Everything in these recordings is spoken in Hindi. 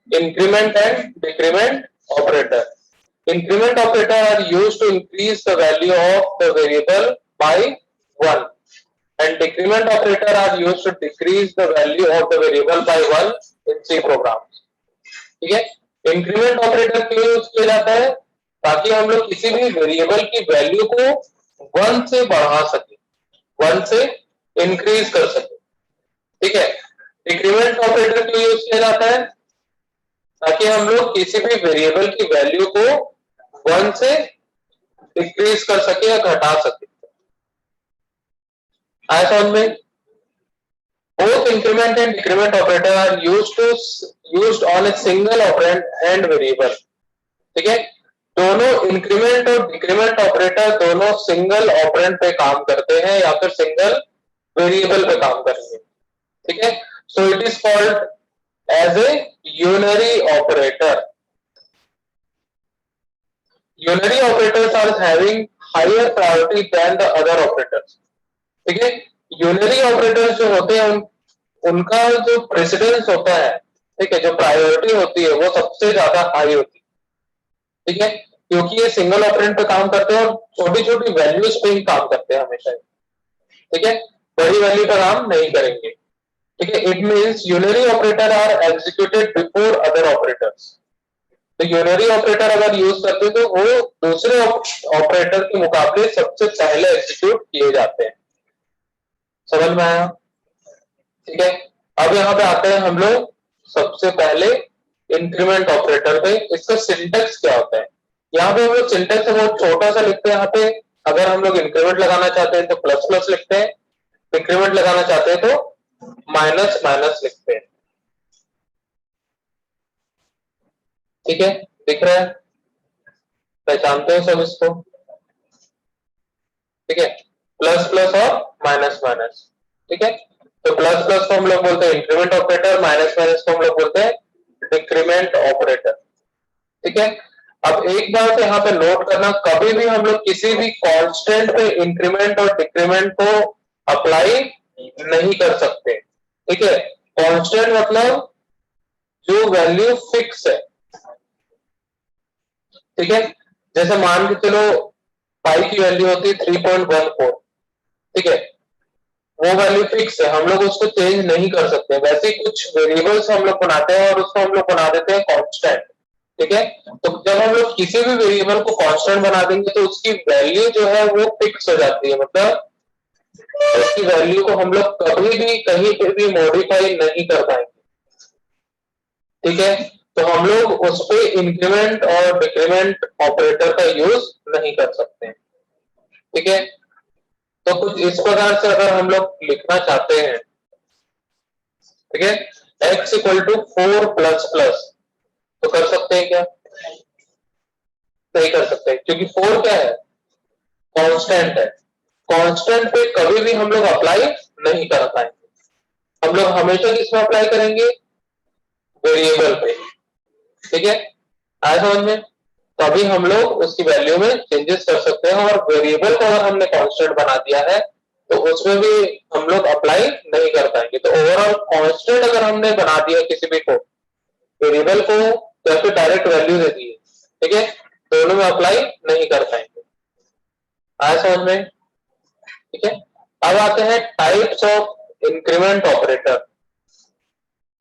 Increment and decrement operator. Increment operator are used to increase the value of the variable by 1 and decrement operator are used to decrease the value of the variable by 1 in C programs. ठीक है, इंक्रीमेंट ऑपरेटर क्यों यूज किया जाता है? ताकि हम लोग किसी भी वेरिएबल की वैल्यू को 1 से बढ़ा सके, 1 से इंक्रीज कर सके. ठीक है, डिक्रीमेंट ऑपरेटर क्यों यूज किया जाता है? ताकि हम लोग किसी भी वेरिएबल की वैल्यू को 1 से डिक्रीज कर सके या घटा सके. आया समझ में? Both increment and decrement operator are used on a single operand and variable. ठीक है, दोनों इंक्रीमेंट और डिक्रीमेंट ऑपरेटर दोनों सिंगल ऑपरेंड पे काम करते हैं या फिर सिंगल वेरिएबल पे काम करेंगे. ठीक है, so it is called as a unary operator. Unary operators are having higher priority than the other operators. ठीक है, यूनरी ऑपरेटर्स जो होते हैं उनका जो प्रेसिडेंस होता है, ठीक है, जो प्रायोरिटी होती है वो सबसे ज्यादा हाई होती है. ठीक है, क्योंकि ये सिंगल ऑपरेंड पे काम करते हैं और छोटी छोटी वैल्यूज पे ही काम करते हैं हमेशा. ठीक है, बड़ी वैल्यू पर काम नहीं करेंगे. ठीक है, it means unary operator are executed before other operators. तो यूनरी ऑपरेटर अगर यूज करते हैं तो वो दूसरे ऑपरेटर के मुकाबले सबसे पहले एग्जीक्यूट किए जाते हैं. समझ में आया? ठीक है, अब यहाँ पे आते हैं हम लोग सबसे पहले इंक्रीमेंट ऑपरेटर पे. इसका सिंटेक्स क्या होता है? यहाँ पे हम लोग सिंटेक्स बहुत छोटा सा लिखते हैं. यहाँ पे अगर हम लोग इंक्रीमेंट लगाना चाहते हैं तो प्लस प्लस लिखते हैं, डिक्रीमेंट लगाना चाहते हैं तो माइनस माइनस लिखते हैं. ठीक है, दिख रहा है? पहचानते हो सब इसको? ठीक है, प्लस प्लस और माइनस माइनस. ठीक है, तो प्लस प्लस को हम लोग बोलते हैं इंक्रीमेंट ऑपरेटर, माइनस माइनस को हम लोग बोलते हैं डिक्रीमेंट ऑपरेटर. ठीक है, अब एक बात यहाँ पे नोट करना, कभी भी हम लोग किसी भी कांस्टेंट पे इंक्रीमेंट और डिक्रीमेंट को अप्लाई नहीं कर सकते. ठीक है, कांस्टेंट मतलब जो वैल्यू फिक्स है. ठीक है, जैसे मान के चलो पाई की वैल्यू होती है 3.14. ठीक है, वो वैल्यू फिक्स है, हम लोग उसको चेंज नहीं कर सकते. वैसे ही कुछ वेरिएबल्स हम लोग बनाते हैं और उसको हम लोग बना देते हैं कांस्टेंट. ठीक है, तो जब हम लोग किसी भी वेरिएबल को कांस्टेंट बना देंगे तो उसकी वैल्यू जो है वो फिक्स हो जाती है. मतलब उसकी वैल्यू को हम लोग कभी भी कहीं पे भी मॉडिफाई नहीं कर पाएंगे. ठीक है, तो हम लोग उस पे इंक्रीमेंट और डिक्रीमेंट ऑपरेटर का यूज नहीं कर सकते. ठीक है, तो कुछ इस प्रकार से अगर हम लोग लिखना चाहते हैं, ठीक है, x equal to 4 plus plus, तो कर सकते हैं क्या? नहीं कर सकते, क्योंकि 4 क्या है? कांस्टेंट है. कांस्टेंट पे कभी भी हम लोग अप्लाई नहीं कर पाएंगे. हम लोग हमेशा किसमें अप्लाई करेंगे? वेरिएबल पे. ठीक है, आया समझ में? तो अभी हम लोग उसकी वैल्यू में चेंजेस कर सकते हैं और वेरिएबल को अगर हमने कांस्टेंट बना दिया है तो उसमें भी हम लोग अप्लाई नहीं कर पाएंगे. तो ओवरऑल कांस्टेंट अगर हमने बना दिया किसी भी को, वेरिएबल को, या फिर डायरेक्ट वैल्यू दे दी है, ठीक है, दोनों में अप्लाई नहीं कर पाएंगे. आया समझ में? ठीक है, अब आते हैं टाइप्स ऑफ इंक्रीमेंट ऑपरेटर.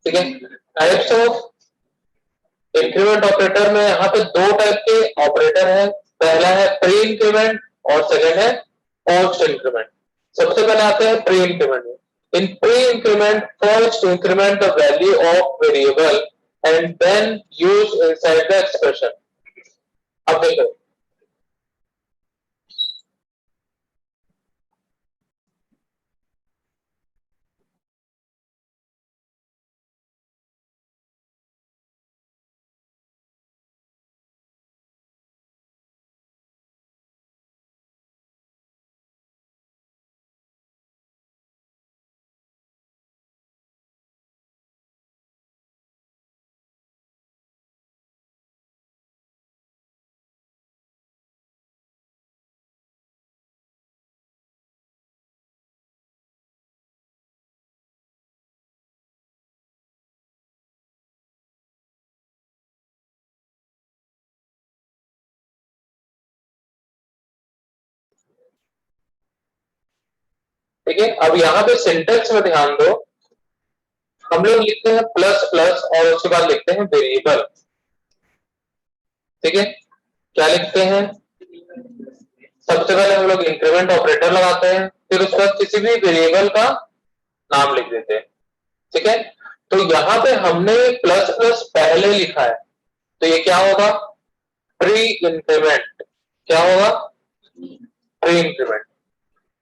ठीक है, टाइप्स ऑफ इंक्रीमेंट ऑपरेटर में यहाँ पे दो टाइप के ऑपरेटर है. पहला है प्री इंक्रीमेंट और सेकंड है पोस्ट इंक्रीमेंट. सबसे पहले आते हैं pre increment. In pre increment first increment the value of variable and then use inside the expression. अब देखो, ठीक है। अब यहाँ पे सिंटेक्स में ध्यान दो, हम लोग लिखते हैं प्लस प्लस और उसके बाद लिखते हैं वेरिएबल। ठीक है, क्या लिखते हैं? सबसे पहले हम लोग इंक्रीमेंट ऑपरेटर लगाते हैं, फिर उसके बाद किसी भी वेरिएबल का नाम लिख देते हैं। ठीक है, तो यहाँ पे हमने प्लस प्लस पहले लिखा है, तो ये क्या होगा? Pre increment. क्या होगा? Pre increment.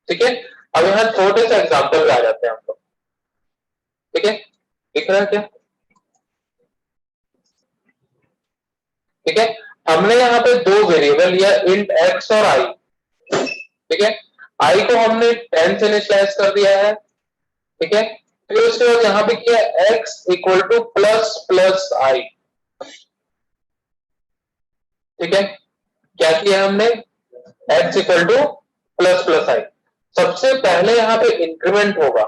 ठीक है, अब यहाँ छोटे से एग्जांपल पे आ जाते हैं हम लोग। ठीक है, दिख रहा है क्या? ठीक है, हमने यहाँ पे दो वेरिएबल लिया, इंट एक्स और आई। ठीक है, आई को हमने 10 से इनिशियलाइज कर दिया है। ठीक है, फिर उसके बाद यहाँ पे किया x equal to plus plus i. ठीक है, क्या किया हमने? X equal to plus plus i. सबसे पहले यहाँ पे इंक्रीमेंट होगा।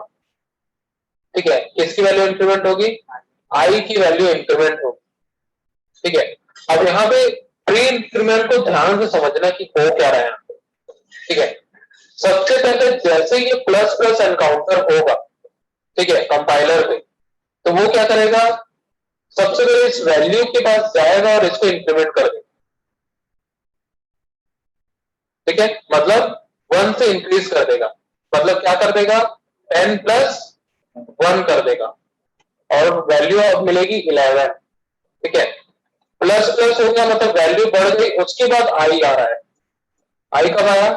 ठीक है, किसकी वैल्यू इंक्रीमेंट होगी? आई की वैल्यू इंक्रीमेंट होगी। ठीक है, अब यहाँ पे प्री इंक्रीमेंट को ध्यान से समझना कि हो क्या रहा है। ठीक है, सबसे पहले जैसे ये प्लस प्लस एनकाउंटर होगा, ठीक है, कंपाइलर पे, तो वो क्या करेगा? सबसे पहले इस वैल्यू के पास जाएगा और इसको इंक्रीमेंट कर देगा। ठीक है, मतलब 1 से इंक्रीज कर देगा, मतलब क्या कर देगा? 10 प्लस 1 कर देगा और वैल्यू अब मिलेगी 11। ठीक है, प्लस प्लस हो गया मतलब वैल्यू बढ़ गई, उसके बाद आई आ रहा है। आई कब आया?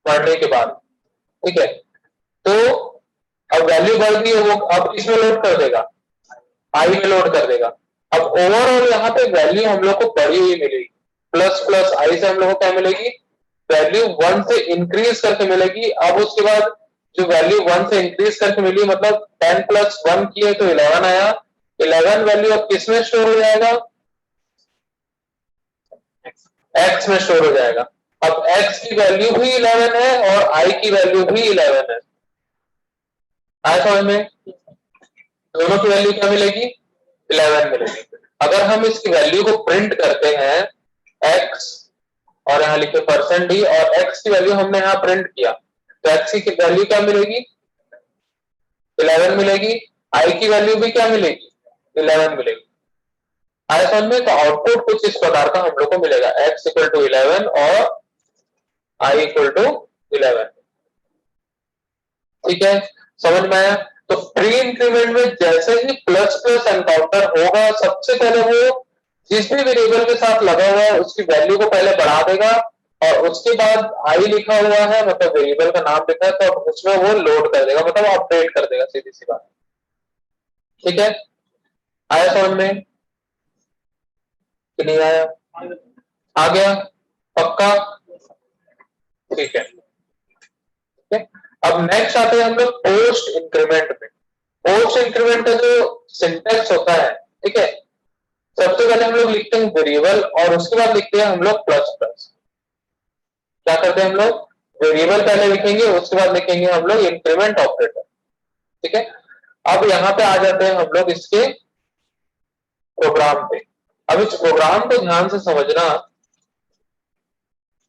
बढ़ने के बाद। ठीक है, तो अब वैल्यू बढ़ गई है, वो अब इसमें लोड कर देगा, आई में लोड कर देगा। अब ओवरऑल यहाँ पे वैल्यू हम लोग को बढ़ी हुई मिलेगी। प्लस प्लस आई से हम लोग को क्या मिलेगी? वैल्यू 1 से इंक्रीज करके मिलेगी। अब उसके बाद जो वैल्यू 1 से इंक्रीज करके मिली, मतलब 10 प्लस 1 किए तो 11 आया। 11 वैल्यू अब किस में स्टोर हो जाएगा? एक्स में स्टोर हो जाएगा। अब एक्स की वैल्यू भी 11 है और आई की वैल्यू भी 11 है। आया समझ में? दोनों की वैल्यू क्या मिलेगी? 11 मिलेगी। अगर हम इसकी वैल्यू को प्रिंट करते हैं एक्स और यहाँ लिखे %d और एक्स की वैल्यू हमने यहाँ प्रिंट किया, तो एक्स की वैल्यू क्या मिलेगी? 11 मिलेगी। आई की वैल्यू भी क्या मिलेगी? 11 मिलेगी। आया समझ में? तो आउटपुट कुछ इस प्रकार का हम लोग को मिलेगा, एक्स इक्वल टू 11 और आई इक्वल टू 11। ठीक है, समझ में आया? तो प्री इंक्रीमेंट में जैसे ही प्लस प्लस एनकाउंटर होगा, सबसे पहले वो जिस भी वेरिएबल के साथ लगा हुआ है उसकी वैल्यू को पहले बढ़ा देगा और उसके बाद आई लिखा हुआ है, मतलब वेरिएबल का नाम लिखा है, तो उसमें वो लोड कर देगा, मतलब अपडेट कर देगा, सीधी सी बात। ठीक है, आया समझ में कि नहीं आया? आ गया? पक्का? ठीक है। ठीक है, अब नेक्स्ट आते हैं हम लोग पोस्ट इंक्रीमेंट में। पोस्ट इंक्रीमेंट का जो सिंटेक्स होता है, ठीक है, सबसे पहले हम लोग लिखते हैं वेरिएबल और उसके बाद लिखते हैं हम लोग प्लस प्लस। क्या करते हैं हम लोग? वेरिएबल पहले लिखेंगे, उसके बाद लिखेंगे हम लोग इंक्रीमेंट ऑपरेटर। ठीक है, अब यहाँ पे आ जाते हैं हम लोग इसके प्रोग्राम पे। अब इस प्रोग्राम को ध्यान से समझना।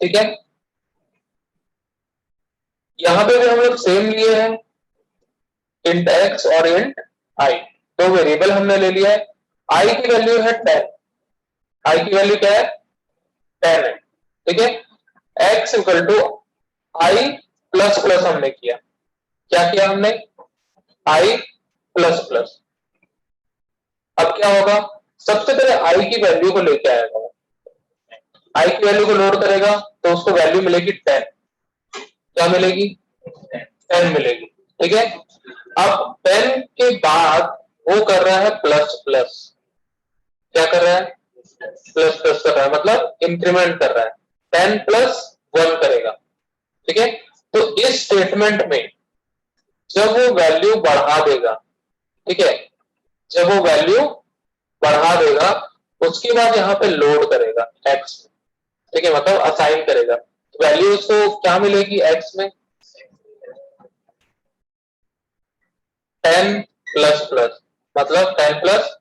ठीक है, यहाँ पे भी हम लोग सेम लिए हैं, इंट एक्स और इंट आई, दो वेरिएबल हमने ले लिया है। आई की वैल्यू है 10। आई की वैल्यू क्या है? 10 है। ठीक है, x equal to i plus plus हमने किया। क्या किया हमने? I plus plus. अब क्या होगा? सबसे पहले आई की वैल्यू को लेके आएगा, आई की वैल्यू को लोड करेगा, तो उसको वैल्यू मिलेगी 10। क्या मिलेगी? 10 मिलेगी। ठीक है, अब 10 के बाद वो कर रहा है प्लस प्लस। क्या कर रहा है? प्लस प्लस कर रहा है, मतलब इंक्रीमेंट कर रहा है। 10 प्लस 1 करेगा। ठीक है, तो इस स्टेटमेंट में जब वो वैल्यू बढ़ा देगा, ठीक है, जब वो वैल्यू बढ़ा देगा उसके बाद यहाँ पे लोड करेगा एक्स में। ठीक है, मतलब असाइन करेगा, वैल्यू उसको क्या मिलेगी एक्स में? 10 प्लस प्लस, मतलब 10 प्लस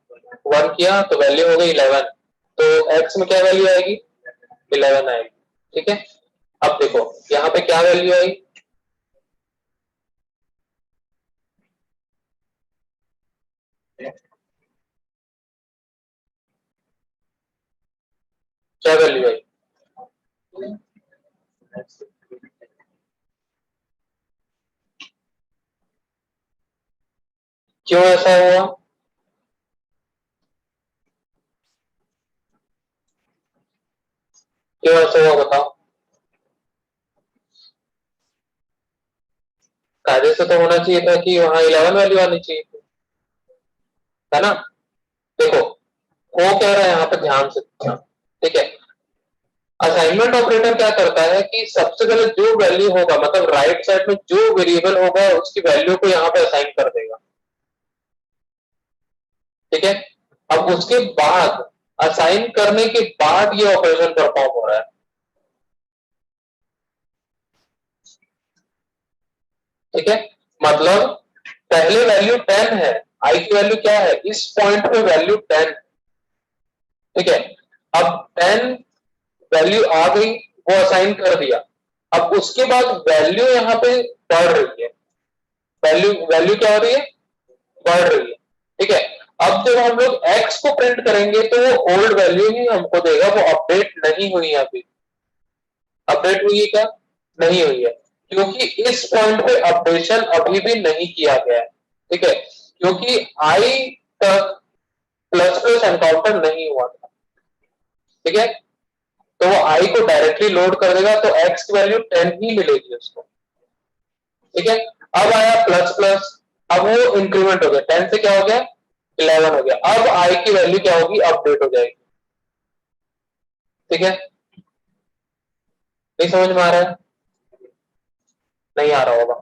1 किया तो वैल्यू हो गई 11, तो एक्स में क्या वैल्यू आएगी? 11 आएगी। ठीक है, अब देखो यहाँ पे क्या वैल्यू आई? क्या वैल्यू आई? क्यों ऐसा हुआ? क्यों ऐसा हुआ बताओ? कायदे से तो होना चाहिए था कि वहां 11 वैल्यू आनी चाहिए थी, है ना? देखो वो कह रहा है यहाँ पे ध्यान से, ठीक है। असाइनमेंट ऑपरेटर क्या करता है कि सबसे पहले जो वैल्यू होगा, मतलब राइट साइड में जो वेरिएबल होगा उसकी वैल्यू को यहाँ पे असाइन कर देगा, ठीक है। अब उसके बाद असाइन करने के बाद ये ऑपरेशन परफॉर्म हो रहा है, ठीक है। मतलब पहले वैल्यू 10 है, आई की वैल्यू क्या है, इस पॉइंट पे वैल्यू 10, ठीक है। अब 10 वैल्यू आ गई, वो असाइन कर दिया। अब उसके बाद वैल्यू यहाँ पे बढ़ रही है, वैल्यू वैल्यू क्या हो रही है, बढ़ रही है, ठीक है। अब जब हम लोग x को प्रिंट करेंगे तो वो ओल्ड वैल्यू ही हमको देगा, वो अपडेट नहीं हुई है अभी। अपडेट हुई है क्या? नहीं हुई है, क्योंकि इस पॉइंट पे अपडेशन अभी भी नहीं किया गया है, ठीक है। क्योंकि i तक प्लस प्लस एनकाउंटर नहीं हुआ था, ठीक है। तो वो i को डायरेक्टली लोड कर देगा, तो x की वैल्यू 10 ही मिलेगी उसको, ठीक है। अब आया प्लस प्लस, अब वो इंक्रीमेंट हो गया, 10 से क्या हो गया, 11 हो गया। अब i की वैल्यू क्या होगी, अपडेट हो जाएगी, ठीक है। नहीं समझ में आ रहा है? नहीं आ रहा होगा।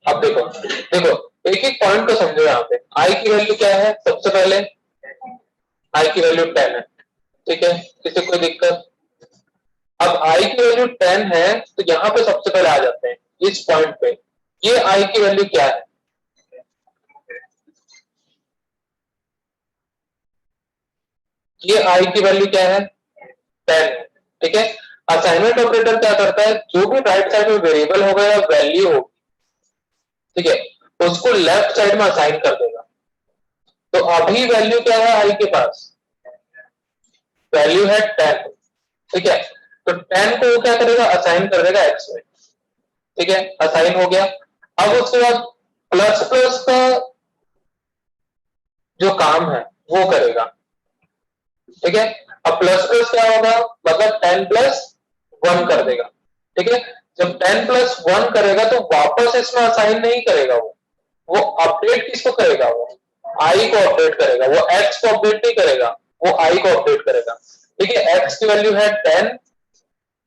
अब देखो देखो, एक एक पॉइंट को समझो। यहाँ पे i की वैल्यू क्या है, सबसे पहले i की वैल्यू 10 है, ठीक है। किसी कोई दिक्कत? अब i की वैल्यू 10 है, तो यहाँ पे सबसे पहले आ जाते हैं इस पॉइंट पे। ये i की वैल्यू क्या है, ये i की वैल्यू क्या है, 10 है, ठीक है। असाइनमेंट ऑपरेटर क्या करता है, जो भी राइट साइड में वेरिएबल होगा या वैल्यू होगी, ठीक है, उसको लेफ्ट साइड में असाइन कर देगा। तो अभी वैल्यू क्या है i के पास, वैल्यू है 10, ठीक है। तो 10 को वो क्या करेगा, असाइन कर देगा x में, ठीक है। असाइन हो गया। अब उसके बाद प्लस प्लस का जो काम है वो करेगा, ठीक है। अब प्लस प्लस क्या होगा, मतलब 10 प्लस 1 कर देगा, ठीक है। जब 10 प्लस 1 करेगा तो वापस इसमें असाइन नहीं करेगा, वो अपडेट किसको करेगा, वो आई को अपडेट करेगा, वो एक्स को अपडेट नहीं करेगा, वो आई को अपडेट करेगा, ठीक है। एक्स की वैल्यू है 10,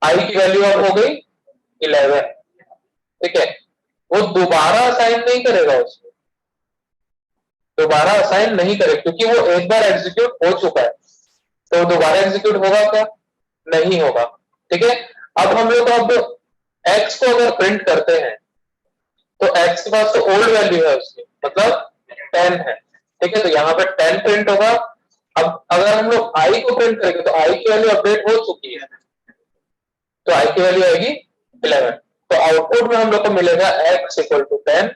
आई की वैल्यू अब हो गई 11, ठीक है। वो दोबारा असाइन नहीं करेगा, उसको दोबारा असाइन नहीं करेगा, क्योंकि वो एक बार एग्जीक्यूट हो चुका है। तो दोबारा एग्जीक्यूट होगा क्या, नहीं होगा, ठीक है। अब हम लोग अब x को अगर प्रिंट करते हैं तो x के पास तो ओल्ड वैल्यू है उसकी, मतलब 10 है, ठीक है। तो यहाँ पे 10 प्रिंट होगा। अब अगर हम लोग i को प्रिंट करेंगे तो i की वैल्यू अपडेट हो चुकी है, तो i की वैल्यू आएगी 11। तो आउटपुट में हम लोग को मिलेगा x equal to 10,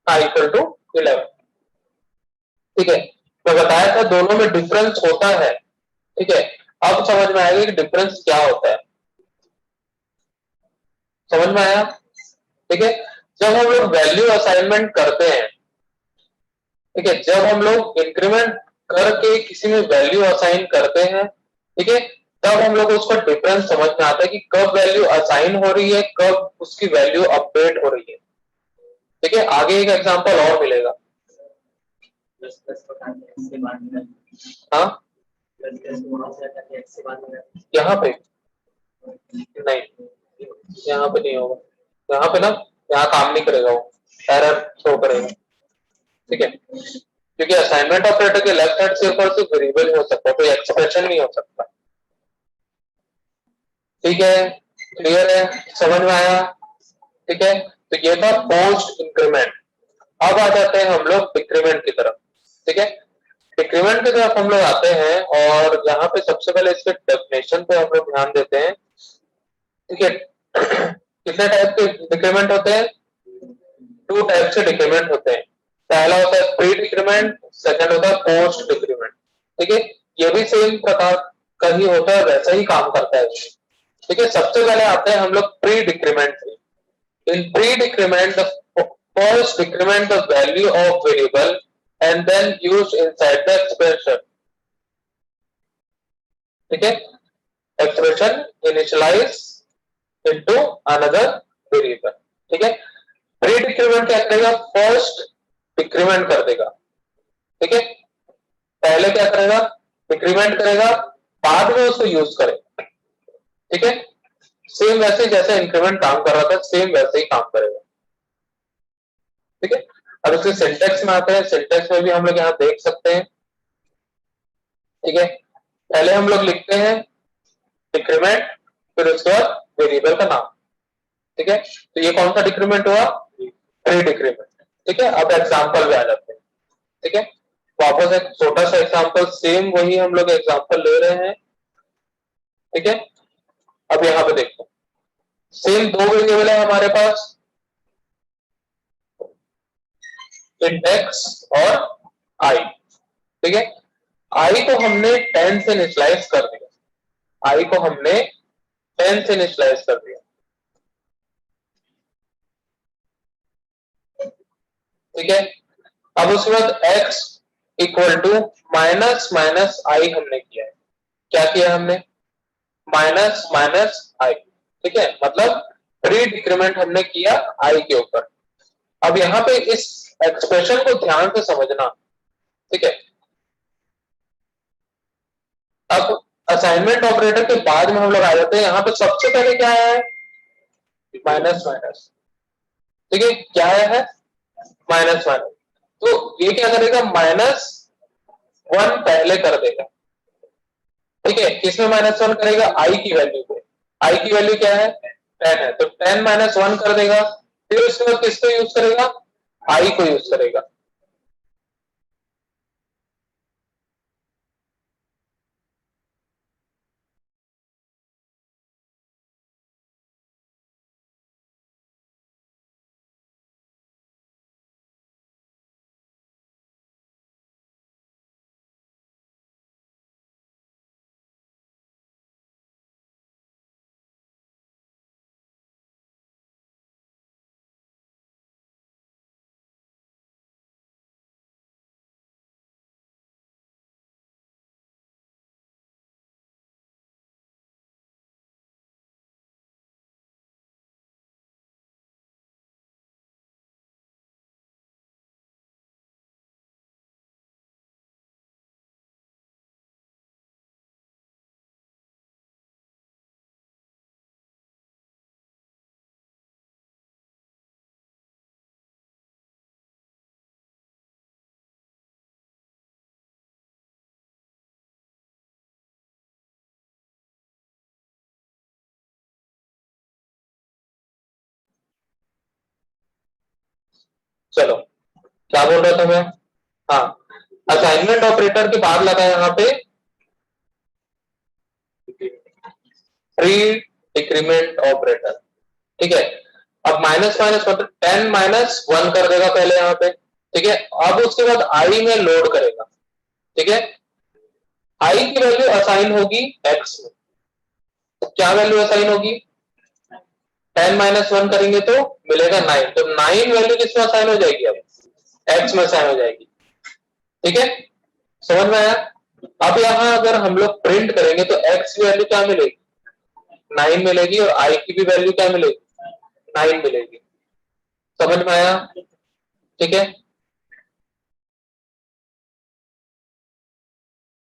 i equal to 11, ठीक है। मैं बताया था दोनों में डिफरेंस होता है, ठीक है। अब समझ में आएगा कि डिफरेंस क्या होता है, समझ में आया, ठीक है। जब हम लोग वैल्यू असाइनमेंट करते हैं, ठीक है, जब हम लोग इंक्रीमेंट करके किसी में वैल्यू असाइन करते हैं, ठीक है, तब हम लोग उसका डिफरेंस समझ में आता है कि कब वैल्यू असाइन हो रही है, कब उसकी वैल्यू अपडेट हो रही है, ठीक है। आगे एक एग्जांपल और मिलेगा। हाँ, यहाँ पे नहीं, यहाँ पे नहीं होगा, यहाँ पे ना, यहाँ काम नहीं करेगा, वो एरर शो करेगा, ठीक है। क्योंकि असाइनमेंट ऑपरेटर के लेफ्ट हैंड सिर्फ और सिर्फ वेरिएबल हो सकता है, कोई एक्सप्रेशन नहीं हो सकता, ठीक है। क्लियर है, समझ में आया, ठीक है। तो ये था पोस्ट इंक्रीमेंट। अब आ जाते हैं हम लोग डिक्रीमेंट की तरफ, ठीक है। डिक्रीमेंट की तरफ हम लोग आते हैं और यहाँ पे सबसे पहले इसके डेफिनेशन पे हम लोग ध्यान देते हैं, ठीक है। कितने टाइप के डिक्रीमेंट होते हैं, 2 टाइप से डिक्रीमेंट होते हैं, पहला होता है प्री डिक्रीमेंट, सेकंड होता है पोस्ट डिक्रीमेंट। ठीक है, ये भी सेम प्रकार का ही होता है, वैसा ही काम करता है। ठीक है, सबसे पहले आते हैं हम लोग pre decrement. In pre decrement the first decrement the value of variable and then use inside the expression. ठीक है, expression initialise into another variable. ठीक है, प्री डिक्रीमेंट क्या करेगा, फर्स्ट डिक्रीमेंट कर देगा। ठीक है, पहले क्या करेगा, डिक्रीमेंट करेगा, बाद में उसको यूज करेगा। ठीक है, सेम वैसे जैसे इंक्रीमेंट काम कर रहा था, सेम वैसे ही काम करेगा। ठीक है, अब इसके सिंटेक्स में आते हैं। सिंटेक्स में भी हम लोग यहाँ देख सकते हैं। ठीक है, पहले हम लोग लिखते हैं डिक्रीमेंट, फिर उसके बाद वेरिएबल का नाम। ठीक है, तो ये कौन सा डिक्रीमेंट हुआ, प्री डिक्रीमेंट। ठीक है, अब एग्जाम्पल में आ जाते हैं। ठीक है, वापस एक छोटा सा एग्जाम्पल, सेम वही हम लोग एग्जाम्पल ले रहे हैं। ठीक है, अब यहाँ पे देखते हैं, सेम दो वेरिएबल है हमारे पास, इंडेक्स और आई। ठीक है, आई को हमने 10 से इनिशियलाइज कर दिया। आई को हमने 10 से इनिशियलाइज कर दिया। ठीक है, अब उसके बाद x equal to minus minus i हमने किया है। क्या किया हमने, माइनस माइनस आई। ठीक है, मतलब प्री डिक्रीमेंट हमने किया आई के ऊपर। अब यहाँ पे इस एक्सप्रेशन को ध्यान से समझना। ठीक है, अब असाइनमेंट ऑपरेटर के बाद में हम लोग आ जाते हैं। यहाँ पे सबसे पहले क्या है, माइनस माइनस। ठीक है, क्या है, माइनस माइनस। तो ये क्या करेगा, माइनस वन पहले कर देगा। ठीक है, किसमें माइनस वन करेगा, आई की वैल्यू पे। आई की वैल्यू क्या है, 10 है, तो 10 माइनस वन कर देगा। फिर उसके बाद किसको यूज करेगा, आई को यूज करेगा। चलो, क्या बोल रहा था मैं, हाँ, असाइनमेंट ऑपरेटर के बाद लगा यहाँ पे प्री डिक्रीमेंट ऑपरेटर। ठीक है, अब माइनस माइनस मतलब 10 माइनस वन कर देगा पहले यहाँ पे। ठीक है, अब उसके बाद आई में लोड करेगा। ठीक है, आई की वैल्यू असाइन होगी एक्स में। तो क्या वैल्यू असाइन होगी, 10 माइनस वन करेंगे तो मिलेगा 9। तो 9 वैल्यू किसमें असाइन हो जाएगी, अब एक्स में असाइन हो जाएगी। ठीक है, समझ में आया। अब यहाँ अगर हम लोग प्रिंट करेंगे तो एक्स की वैल्यू क्या मिलेगी, 9 मिलेगी, और आई की भी वैल्यू क्या मिलेगी, 9 मिलेगी। समझ में आया। ठीक है,